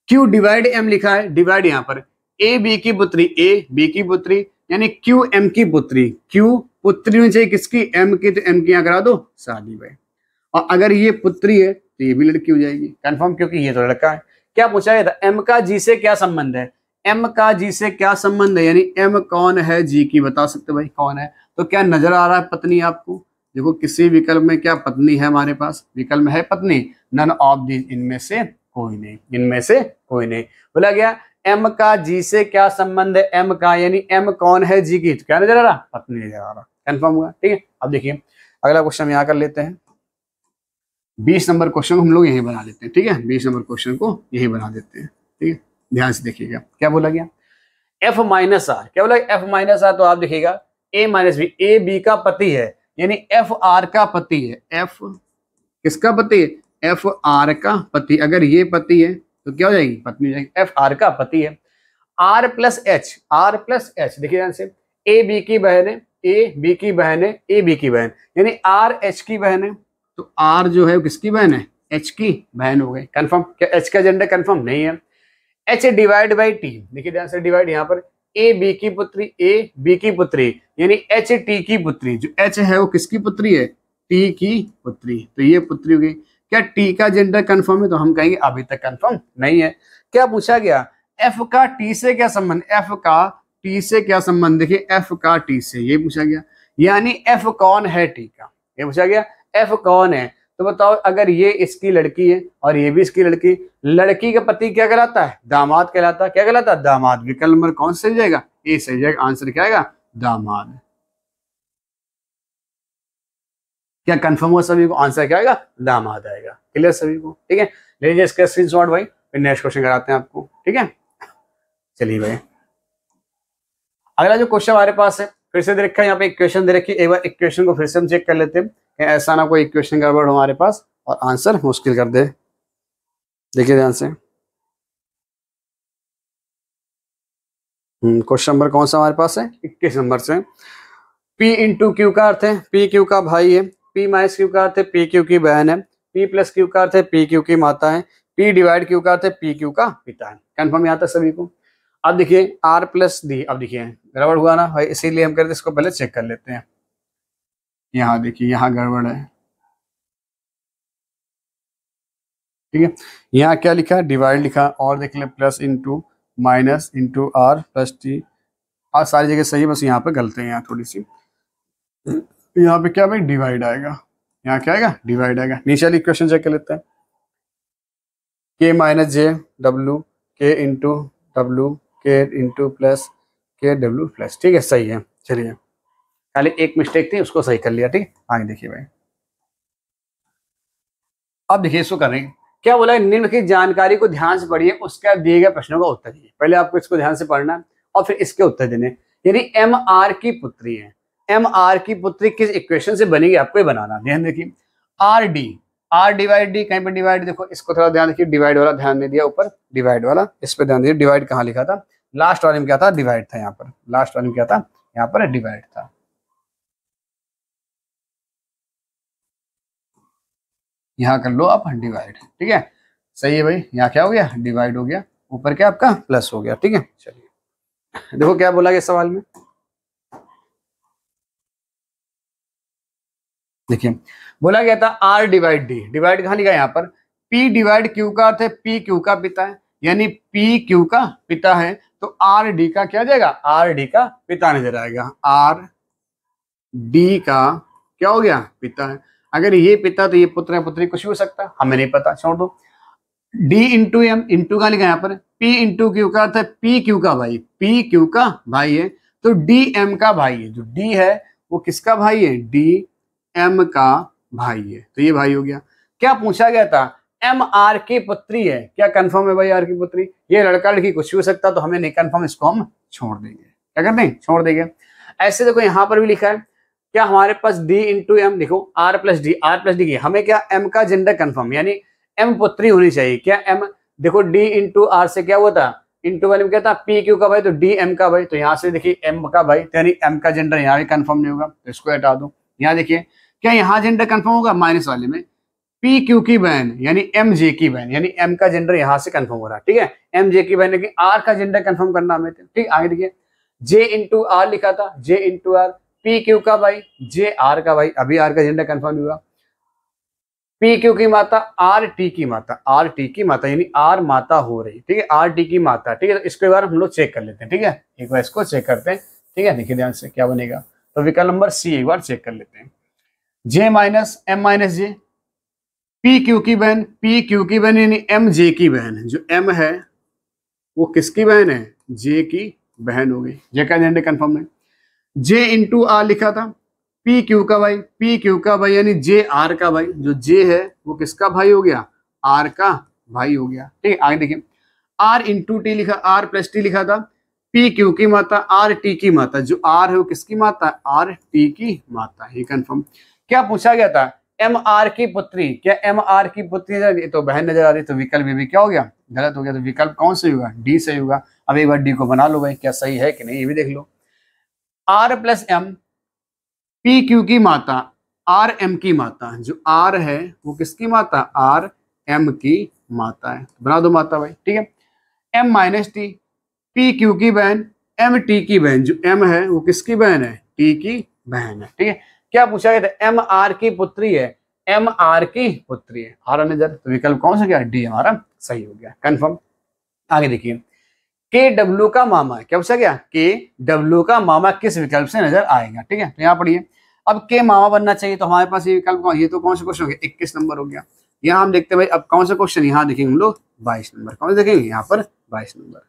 क्यू डिवाइड एम लिखा है, डिवाइड यहाँ पर ए बी की पुत्री, ए बी की पुत्री यानी क्यू एम की पुत्री, क्यू पुत्री में चाहिए किसकी? एम की, तो एम की यहाँ करा दो शादी भाई। और अगर ये पुत्री है तो ये भी लड़की हो जाएगी। कंफर्म, क्योंकि ये तो लड़का है। क्या पूछा गया था? एम का जी से क्या संबंध है? एम का जी से क्या संबंध है, यानी एम कौन है जी की, बता सकते भाई कौन है? तो क्या नजर आ रहा है पत्नी आपको? देखो किसी विकल्प में क्या पत्नी है हमारे पास? विकल्प में है पत्नी, नन ऑफ दिस, इनमें से कोई नहीं, इनमें से कोई नहीं। बोला गया एम का जी से क्या संबंध है? एम का यानी एम कौन है जी की, तो क्या नजर आ रहा? पत्नी नजर आ रहा। कंफर्म हुआ। ठीक है, अब देखिए अगला क्वेश्चन यहाँ कर लेते हैं। 20 नंबर क्वेश्चन को हम लोग यही बना लेते हैं। ठीक है, 20 नंबर क्वेश्चन को यही बना देते हैं। ठीक है, ध्यान से देखिएगा क्या बोला गया। एफ माइनस आर, क्या बोला? एफ माइनस आर, तो आप देखिएगा ए माइनस बी, ए बी का पति है यानी एफ आर का पति है। एफ किसका पति है? एफ आर का पति। अगर ये पति है तो क्या हो जाएगी? पत्नी हो जाएगी। एफ आर का पति है। R plus H, R plus H, देखिए ध्यान से, ए बी की बहन है, ए बी की बहन है, ए बी की बहन यानी आर एच की बहन है, तो आर जो है वो किसकी बहन है? एच की बहन हो गई। कंफर्म। क्या एच का जेंडर कंफर्म नहीं है? एच डिवाइड बाई टी, देखिए ध्यान से, डिवाइड यहाँ पर ए बी की पुत्री, ए बी की पुत्री यानी एच टी की पुत्री। जो एच है वो किसकी पुत्री है? टी की पुत्री, तो ये पुत्री हो गई। क्या टी का जेंडर कंफर्म है? तो हम कहेंगे अभी तक कंफर्म नहीं है। क्या पूछा गया? एफ का टी से क्या संबंध? एफ का टी से क्या संबंध? देखिए एफ का टी से, ये पूछा गया, यानी एफ कौन है टी का, ये पूछा गया एफ कौन है। तो बताओ अगर ये इसकी लड़की है और ये भी इसकी लड़की, लड़की का पति क्या कहलाता है? दामाद कहलाता है। क्या कहलाता है? दामाद। विकल्प नंबर कौन सही जाएगा? ए सही जाएगा। आंसर क्या आएगा? दामाद। क्या कंफर्म हुआ सभी को? आंसर क्या आएगा? दामाद आएगा। क्लियर सभी को? ठीक है, ले लीजिए इसका स्क्रीनशॉट भाई, फिर नेक्स्ट क्वेश्चन कराते हैं आपको। ठीक है, चलिए भाई अगला जो क्वेश्चन हमारे पास है, फिर से दे रखा है यहाँ पे इक्वेशन दे रखी है। एक बार इक्वेशन को फिर से हम चेक कर लेते हैं, ऐसा ना कोई इक्वेशन गड़बड़ हो हमारे पास और आंसर मुश्किल कर दे। देखिए ध्यान से, क्वेश्चन नंबर कौन सा हमारे पास है? 21 नंबर से। P इंटू क्यू का अर्थ है P क्यू का भाई है, P माइनस क्यू का अर्थ है P क्यू की बहन है, P प्लस क्यू का अर्थ है P क्यू की माता है, P डिवाइड क्यू का अर्थ है P क्यू का पिता है। कंफर्म यहाँ तक सभी को? अब देखिए R प्लस डी, अब देखिए गड़बड़ हुआ ना भाई, इसीलिए हम कहते हैं इसको पहले चेक कर लेते हैं। यहाँ देखिए यहाँ गड़बड़ है। ठीक है, यहाँ क्या लिखा? डिवाइड लिखा, और देख ले plus into minus into R plus T, और सारी जगह सही है, बस यहाँ पे गलती है यहाँ थोड़ी सी। यहाँ पे क्या भाई? डिवाइड आएगा। यहाँ क्या आएगा? डिवाइड आएगा। नीचे वाली इक्वेशन चेक कर लेते हैं। के माइनस जे डब्ल्यू के इंटू डब्ल्यू के इंटू प्लस के डब्ल्यू प्लस। ठीक है, सही है। चलिए खाली एक मिस्टेक थी, उसको सही कर लिया। ठीक, आगे देखिए भाई, अब देखिए इसको कर रहे हैं। क्या बोला है? निम्न की जानकारी को ध्यान से पढ़िए, उसका दिए गए प्रश्नों का उत्तर दीजिए। पहले आपको इसको ध्यान से पढ़ना है और फिर इसके उत्तर देने। यानी एम आर की पुत्री है, एम आर की पुत्री किस इक्वेशन से बनेगी आपको ये बनाना। ध्यान देखिए, R D, R divide D, कहीं पर डिवाइड, देखो इसको थोड़ा ध्यान देखिए, डिवाइड वाला ध्यान नहीं दिया, ऊपर डिवाइड वाला, इस पर ध्यान दीजिए। डिवाइड कहाँ लिखा था? लास्ट वाले में क्या था? डिवाइड था। यहाँ पर लास्ट वाले में क्या था? यहाँ पर डिवाइड था। यहाँ कर लो आप डिवाइड। ठीक है, सही है भाई। यहाँ क्या हो गया? डिवाइड हो गया, ऊपर क्या आपका? प्लस हो गया। ठीक है, चलिए देखो क्या बोला गया सवाल में। देखिए बोला गया था आर डिवाइड डी, डिवाइड कहाँ लिखा है? यहाँ पर पी डिवाइड क्यू का अर्थ है पी क्यू का पिता है, यानी पी क्यू का पिता है, तो आर डी का क्या जाएगा? आर डी का पिता नजर आएगा। आर डी का क्या हो गया? पिता है। अगर ये पिता तो ये पुत्र है, पुत्री कुछ भी हो सकता है, हमें नहीं पता, छोड़ दो। डी इंटू एम, इंटू का लिखा यहाँ पर, पी इंटू क्यू का अर्थ है पी क्यू का भाई, पी क्यू का भाई है, तो डी एम का भाई है। जो डी है वो किसका भाई है? डी एम का भाई है, तो ये भाई हो गया। क्या पूछा गया था, एम आर की पुत्री है, क्या कंफर्म है भाई आर की पुत्री? ये लड़का लड़की कुछ भी हो सकता, तो हमें नहीं कंफर्म, इसको हम छोड़ देंगे। क्या करते हैं, छोड़ देंगे। ऐसे देखो यहाँ पर भी लिखा है, क्या हमारे पास डी इंटू एम, देखो R plus D, R plus D की हमें क्या एम का जेंडर कंफर्म, यानी एम पुत्री होनी चाहिए। क्या एम, देखो डी इंटू आर से क्या हुआ था, इंटू वाले में क्या था, पी क्यू का भाई, तो डी एम का भाई, तो यहाँ से देखिए एम का भाई, यानी एम का जेंडर यहाँ भी कंफर्म नहीं होगा, तो इसको हटा दो। यहाँ देखिए क्या यहाँ जेंडर कंफर्म होगा, माइनस वाले में पी क्यू की बहन यानी एम जे की बहन, यानी एम का जेंडर यहाँ से कंफर्म हो रहा है, ठीक है, एम जे की बहन, लेकिन आर का जेंडर कंफर्म करना हमें, ठीक। आगे देखिए जे इंटू आर लिखा था, J into are, P Q का भाई, जे आर का भाई, अभी आर का जेंडर कंफर्म हुआ। पी क्यू की माता, आर टी की माता, आर टी की माता यानी आर माता हो रही, ठीक है, आर टी की माता, ठीक है। तो इसको एक बार हम लोग चेक कर लेते हैं, ठीक है, एक बार इसको चेक करते हैं, ठीक है। देखिए ध्यान से क्या बनेगा, तो विकल्प नंबर सी एक बार चेक कर लेते हैं, जे माइनस एम माइनस जे, पी क्यू की बहन, पी क्यू की बहन यानी एम जे की बहन, जो एम है वो किसकी बहन है, जे की बहन हो गई, जे का जेंडर कंफर्म है। जे इंटू आर लिखा था, पी क्यू का भाई, पी क्यू का भाई यानी जे आर का भाई, जो जे है वो किसका भाई हो गया, आर का भाई हो गया, ठीक है। आगे देखिए आर इंटू टी लिखा, आर प्लस टी लिखा था, पी क्यू की माता, आर टी की माता, जो आर है वो किसकी माता, आर टी की माता, ये कंफर्म। क्या पूछा गया था, एम आर की पुत्री, क्या एम आर की पुत्री, तो बहन नजर आ रही, तो विकल्प भी क्या हो गया, गलत हो गया, तो विकल्प कौन से होगा, डी सही होगा। अब एक बार डी को बना लो भाई, क्या सही है कि नहीं, ये भी देख लो। R plus M, P Q की माता, आर एम की माता, जो आर है वो किसकी माता, आर एम की माता है, तो बना दो माता भाई, ठीक है। M minus T, P Q की बहन, एम टी की बहन, जो एम है वो किसकी बहन है, टी की बहन है, ठीक है। क्या पूछा गया था, एम आर की पुत्री है, एम आर की पुत्री है, आ रहा नजर, तो विकल्प कौन सा गया, डी हमारा सही हो गया, कंफर्म। आगे देखिए के डब्ल्यू का मामा, क्या पूछा गया, के डब्ल्यू का मामा किस विकल्प से नजर आएगा, ठीक है। तो यहाँ पढ़िए, अब के मामा बनना चाहिए, तो हमारे पास ये विकल्प कौन, ये तो कौन सा क्वेश्चन हो गया, 21 नंबर हो गया। यहाँ हम देखते हैं भाई अब कौन सा क्वेश्चन, यहाँ देखेंगे हम लोग 22 नंबर, कौन सा देखेंगे, यहाँ पर 22 नंबर,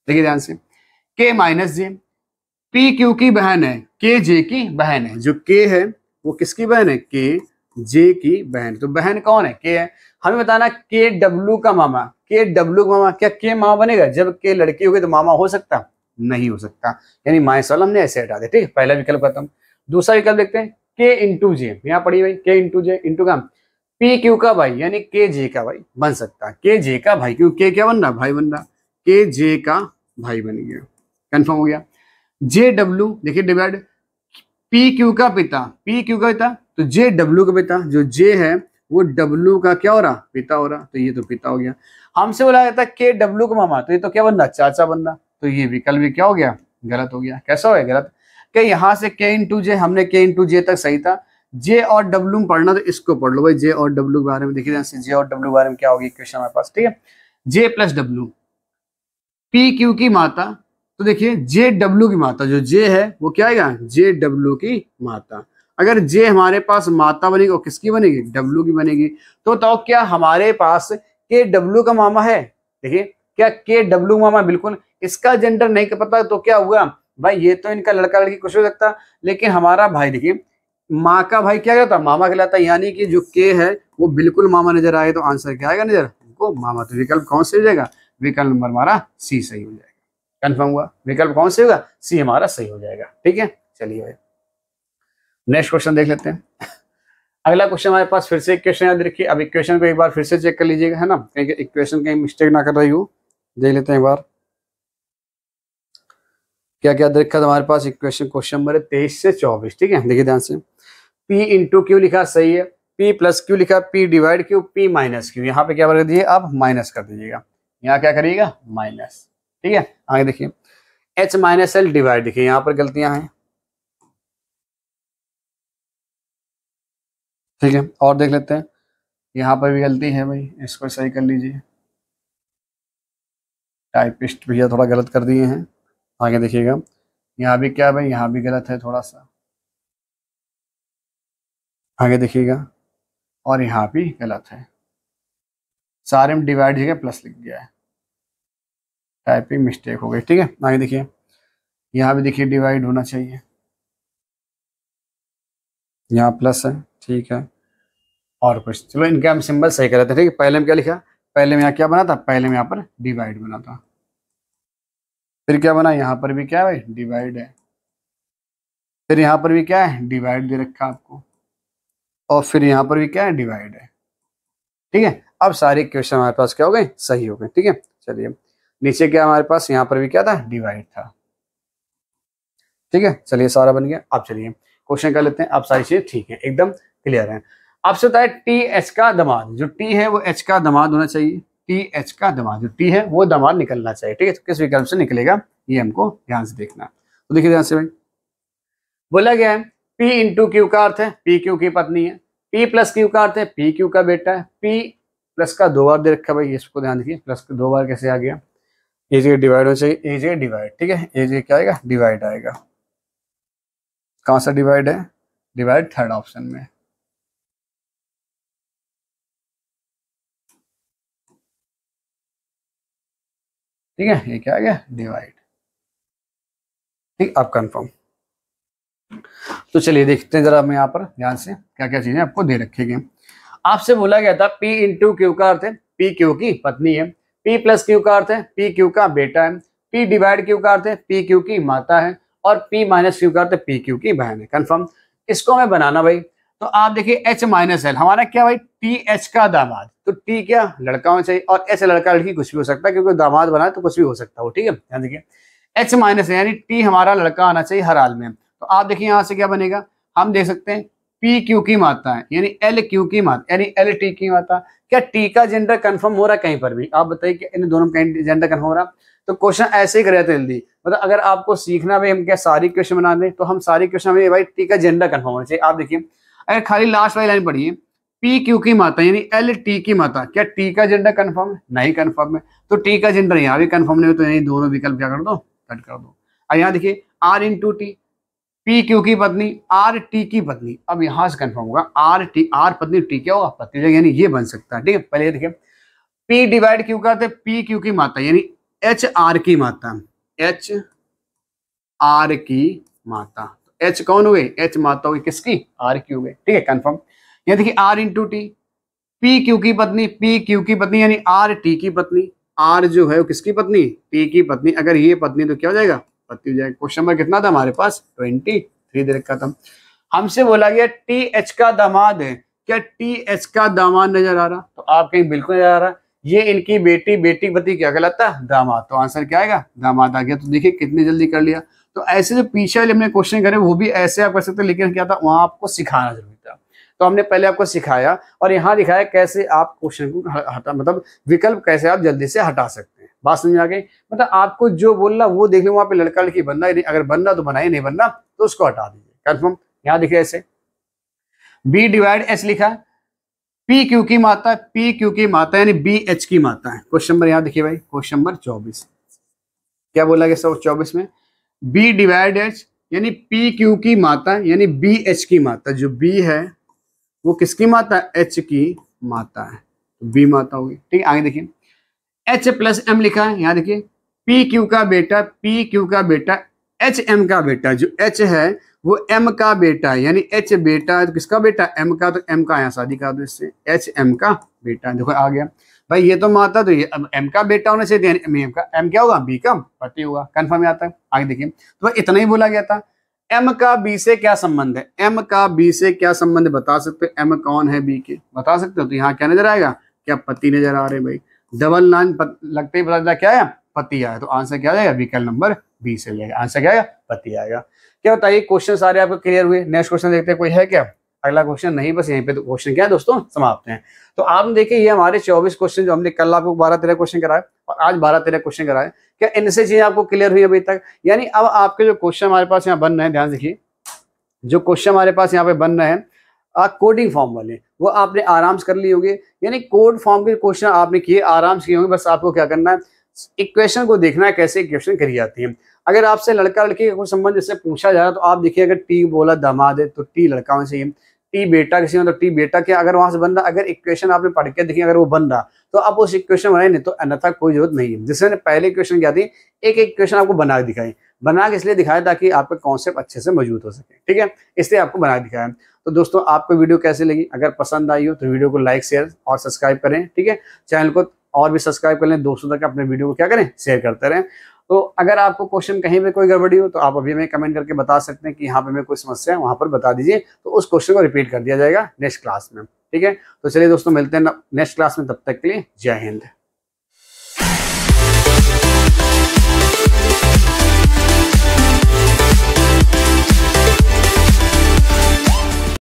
देखिए ध्यान से। के माइनस जे, पी क्यू की बहन है, के जे की बहन है, जो के है वो किसकी बहन है, के जे की बहन, तो बहन कौन है, के है। हमें बताना के डब्ल्यू का मामा, के डब्ल्यू का मामा, क्या के मामा बनेगा, जब के लड़की होगी तो मामा हो सकता, नहीं हो सकता, यानी माइनस वाला हमने ऐसे हटा दिया, ठीक है, पहला विकल्प खत्म। दूसरा विकल्प देखते हैं, के इंटू जे, यहाँ पढ़िए भाई, के इंटू जे इंटू का पी क्यू का भाई यानी के जे का भाई बन सकता है, के जे का भाई, क्यों के क्या बन रहा, भाई बन रहा, के जे का भाई बन गया, कंफर्म हो गया। जे डब्ल्यू देखिए डिवाइड, पी क्यू का पिता, पी क्यू का पिता, तो जे डब्ल्यू का पिता, जो जे है वो डब्ल्यू का क्या हो रहा, पिता हो रहा, तो ये तो पिता हो गया। हमसे बोला जाता है के डब्ल्यू का मामा, तो ये तो क्या बन रहा, चाचा बन रहा, तो ये विकल्प भी क्या हो गया, गलत हो गया। कैसा हो गया गलत, कि यहाँ से के इंटू जे, हमने के इंटू जे तक सही था, जे और डब्ल्यू में पढ़ना तो इसको पढ़ लो भाई, जे और डब्ल्यू के बारे में देखिए, जे और डब्ल्यू के बारे में क्या होगी क्वेश्चन हमारे पास, ठीक है। जे प्लस डब्ल्यू, पी क्यू की माता, तो देखिए जे डब्ल्यू की माता, जो जे है वो क्या आएगा, जे डब्ल्यू की माता। अगर जे हमारे पास माता बनेगी वो किसकी बनेगी, डब्ल्यू की बनेगी। तो क्या हमारे पास के डब्ल्यू का मामा है, देखिए क्या के डब्ल्यू मामा, बिल्कुल। इसका जेंडर नहीं पता तो क्या हुआ भाई, ये तो इनका लड़का लड़की कुछ हो सकता, लेकिन हमारा भाई देखिए माँ का भाई क्या कहता, मामा कहलाता, यानी कि जो के है वो बिल्कुल मामा नजर आए, तो आंसर क्या आएगा नजर, हमको मामा, तो विकल्प कौन से हो जाएगा, विकल्प नंबर हमारा सी सही हो जाएगा, कंफर्म हुआ, विकल्प कौन से होगा, सी हमारा सही हो जाएगा, ठीक है। चलिए भाई नेक्स्ट क्वेश्चन देख लेते हैं। अगला क्वेश्चन हमारे पास फिर से इक्वेशन याद रखिए, अब इक्वेशन को एक बार फिर से चेक कर लीजिएगा, है ना, कहीं इक्वेशन कहीं मिस्टेक ना कर रही हो, देख लेते हैं एक बार क्या क्या देखा था हमारे पास इक्वेशन, क्वेश्चन नंबर 23 से 24, ठीक है। देखिए ध्यान से, P इंटू क्यू लिखा सही है, P प्लस क्यू लिखा, P divide Q, P minus Q, यहाँ पे क्या कर दीजिए आप माइनस कर दीजिएगा, यहाँ क्या करिएगा माइनस, ठीक है। आगे देखिए H माइनस एल डिवाइड, देखिए यहाँ पर गलतियां हैं, ठीक है। और देख लेते हैं यहाँ पर भी गलती है भाई, इसको सही कर लीजिए, टाइपिस्ट भैया थोड़ा गलत कर दिए हैं। आगे देखिएगा यहाँ भी क्या है भाई, यहाँ भी गलत है थोड़ा सा, आगे देखिएगा, और यहाँ भी गलत है, सारे में डिवाइड जगह प्लस लिख दिया है, टाइपिंग मिस्टेक हो गई, ठीक है। आगे देखिए यहाँ भी देखिए डिवाइड होना चाहिए, यहाँ प्लस है, ठीक है। और कुछ, चलो इनके हम सिंबल सही कर लेते हैं, ठीक है। पहले में क्या लिखा, पहले में यहाँ क्या बना था, पहले में यहाँ पर डिवाइड बना था। फिर क्या बना, यहाँ पर भी क्या है भाई, डिवाइड है। फिर यहाँ पर भी क्या है, डिवाइड दे रखा आपको। और फिर यहाँ पर भी क्या है, डिवाइड है, ठीक है। अब सारे क्वेश्चन हमारे पास क्या हो गए, सही हो गए, ठीक है। चलिए नीचे क्या हमारे पास, यहाँ पर भी क्या था, डिवाइड था, ठीक है। चलिए सारा बन गया। अब चलिए क्वेश्चन कर लेते हैं। अब सारी चीजें ठीक है, एकदम क्लियर है। आपसे होता है टी एच का दामाद, जो टी है वो एच का दामाद होना चाहिए। टी एच का दामाद, जो टी है वो दामाद निकलना चाहिए, ठीक है। तो किस विकल्प से निकलेगा, ये हमको ध्यान से देखना। तो देखिए ध्यान से भाई, बोला गया है P इंटू क्यू का अर्थ है P क्यू की पत्नी है, P प्लस क्यू का अर्थ है P क्यू का बेटा है। P प्लस का 2 बार दे रखा है भाई, इसको ध्यान देखिए, प्लस का 2 बार कैसे आ गया, ए जगह डिवाइड हो चाहिए, ए जगह डिवाइड, ठीक है। ए जगह क्या आएगा, डिवाइड आएगा। कौन सा डिवाइड है, डिवाइड थर्ड ऑप्शन में, ठीक है। ये क्या आ गया, डिवाइड, ठीक। अब कंफर्म। तो चलिए देखते हैं जरा, हम यहाँ पर ध्यान से क्या क्या चीजें आपको दे रखी गई। आपसे बोला गया था P इंटू क्यू का अर्थ है P क्यू की पत्नी है, P प्लस क्यू का अर्थ है P क्यू का बेटा है, P डिवाइड क्यू का अर्थ है P क्यू की माता है, और P माइनस क्यू का अर्थ है P क्यू की बहन है। कंफर्म। इसको हमें बनाना भाई, तो आप देखिए H माइनस एल हमारा क्या भाई, टी एच का दामाद। तो टी क्या, लड़का होना चाहिए, और एच लड़का लड़की कुछ भी हो सकता है, क्योंकि दामाद बना है तो कुछ भी हो सकता है वो, ठीक है। ध्यान देखिए एच माइनस यानी टी हमारा लड़का आना चाहिए हर हाल में। तो आप देखिए यहाँ से क्या बनेगा, हम देख सकते हैं पी क्यू की माता है, यानी एल क्यू की माता, यानी एल टी की माता। क्या टी का जेंडर कंफर्म हो रहा है कहीं पर भी, आप बताइए कि इन दोनों में कहीं जेंडर कंफर्म हो रहा। तो क्वेश्चन ऐसे ही करे थे जल्दी, मतलब अगर आपको सीखना भाई हम क्या सारी क्वेश्चन बना दें, तो हम सारी क्वेश्चन में भाई टी का जेंडर कंफर्म होना चाहिए। आप देखिए अगर खाली लास्ट वाली लाइन पढ़िए, पी क्यू की माता यानी एल टी की माता, क्या टी का जेंडर कंफर्म है, नहीं कंफर्म है। तो टी का जेंडर यहाँ भी कंफर्म नहीं हो, तो यही दोनों विकल्प क्या कर दो, कट कर दो। और यहाँ देखिए R into T, P Q की पत्नी आर टी की पत्नी। अब यहां से कंफर्म होगा आर टी, आर पत्नी टी क्या होगा, पत्नी जगह, यानी ये बन सकता है, ठीक है। पहले देखिए पी डिवाइड क्यू करते पी क्यू की माता, यानी एच आर की माता, एच आर की माता। एच कौन हुए, एच माता हुई किसकी, आर की हुए, ठीक है। कंफर्म। ये देखिए R into T, P Q की पत्नी, पी क्यू की पत्नी यानी आर टी की पत्नी, आर जो है वो किसकी पत्नी, टी की पत्नी। अगर ये पत्नी तो क्या हो जाएगा, पति हो जाएगा। क्वेश्चन नंबर कितना था हमारे पास, 23 दे रखा था। हमसे बोला गया टी एच का दामाद है, क्या टी एच का दामाद नजर आ रहा, तो आप कहीं बिल्कुल नजर आ रहा। ये इनकी बेटी, बेटी पति क्या कहलाता है, दामाद। तो आंसर क्या आएगा, दामाद आ गया। तो देखिए कितनी जल्दी कर लिया। तो ऐसे जो पीछे वाले हमने क्वेश्चन करे वो भी ऐसे आप कर सकते हैं, लेकिन क्या था वहां आपको सिखाना जरूरी था। तो हमने पहले आपको सिखाया और यहाँ दिखाया कैसे आप क्वेश्चन को हटा, मतलब विकल्प कैसे आप जल्दी से हटा सकते हैं। बात समझ आ गई, मतलब आपको जो बोलना वो देख लो, वहां पे लड़का लड़की बनना, अगर बनना तो बनाइए, नहीं बनना तो उसको हटा दीजिए। कंफर्म। यहाँ देखिए ऐसे बी डिवाइड एच लिखा है, पी क्यू की माता, पी क्यू की माता यानी बी एच की माता है। क्वेश्चन नंबर यहाँ देखिए भाई, क्वेश्चन नंबर 24 क्या बोला गया सब 24 में, बी डिवाइड एच यानी पी क्यू की माता यानी बी एच की माता। जो बी है वो किसकी माता है, एच की माता है, तो बी माता होगी, ठीक है। आगे देखिए एच प्लस एम लिखा है, यहाँ देखिए पी क्यू का बेटा, पी क्यू का बेटा एच एम का बेटा। जो एच है वो एम का बेटा है, यानी एच बेटा है तो किसका बेटा, एम का। तो एम का यहाँ शादी कर दो इससे, एच एम का बेटा। देखो आ गया भाई, ये तो माता, तो ये अब एम का बेटा होना चाहिए, यानी एम का, एम क्या होगा, बी का पति होगा। कंफर्म आता है। आगे देखिए तो इतना ही बोला गया था। एम का बी से क्या संबंध है, एम का बी से क्या संबंध बता सकते हो, एम कौन है बी के बता सकते हो। तो यहाँ क्या नजर आएगा, क्या पति नजर आ रहे भाई, डबल लाइन लगते ही पता चला क्या है, पति आया। तो आंसर क्या आएगा, विकल्प नंबर बी से जाएगा। आंसर क्या आएगा, पति आएगा। क्या बताइए क्वेश्चन सारे आपको क्लियर हुए। नेक्स्ट क्वेश्चन देखते हैं, कोई है क्या, अगला क्वेश्चन नहीं, बस यहीं पे तो क्वेश्चन क्या है दोस्तों समाप्त हैं। तो आपने देखे ये हमारे 24 क्वेश्चन जो हमने कल आपको 12-13 क्वेश्चन कराए और आज 12-13 क्वेश्चन कराए, क्या इनसे चीजें आपको क्लियर हुई अभी तक। यानी अब आपके जो क्वेश्चन हमारे पास यहाँ बन रहे हैं, ध्यान देखिए जो क्वेश्चन हमारे पास यहाँ पे बन रहे हैं कोडिंग फॉर्म वाले, वो आपने आराम से कर लिए होंगे। यानी कोड फॉर्म के क्वेश्चन आपने किए, आराम से किए होंगे। बस आपको क्या करना है, इक्वेशन को देखना है कैसे इक्वेशन करी जाती है। अगर आपसे लड़का लड़की का कुछ संबंध इससे पूछा जा रहा है तो आप देखिए, अगर टी बोला दामाद है तो टी लड़का होना चाहिए, टी बेटा किसी मतलब टी बेटा क्या, अगर वहां से बन रहा, अगर इक्वेशन आपने पढ़ के देखिए अगर वो बन रहा तो आप उस इक्वेशन बनाए, नहीं तो अन्यथा कोई जरूरत नहीं है। जिसने पहले इक्वेशन क्या थी, एक इक्वेशन आपको बना के दिखाई, बना के इसलिए दिखाया ताकि आपका कॉन्सेप्ट अच्छे से मौजूद हो सके, ठीक है, इसलिए आपको बना दिखाया। तो दोस्तों आपको वीडियो कैसी लगी, अगर पसंद आई हो तो वीडियो को लाइक शेयर और सब्सक्राइब करें, ठीक है, चैनल को और भी सब्सक्राइब कर लें, दोस्तों तक अपने वीडियो को क्या करें, शेयर करते रहें। तो अगर आपको क्वेश्चन कहीं पे कोई गड़बड़ी हो तो आप अभी हमें कमेंट करके बता सकते हैं कि यहाँ पे हमें कोई समस्या है, वहां पर बता दीजिए, तो उस क्वेश्चन को रिपीट कर दिया जाएगा नेक्स्ट क्लास में, ठीक है। तो चलिए दोस्तों मिलते हैं नेक्स्ट क्लास में, तब तक के लिए जय हिंद।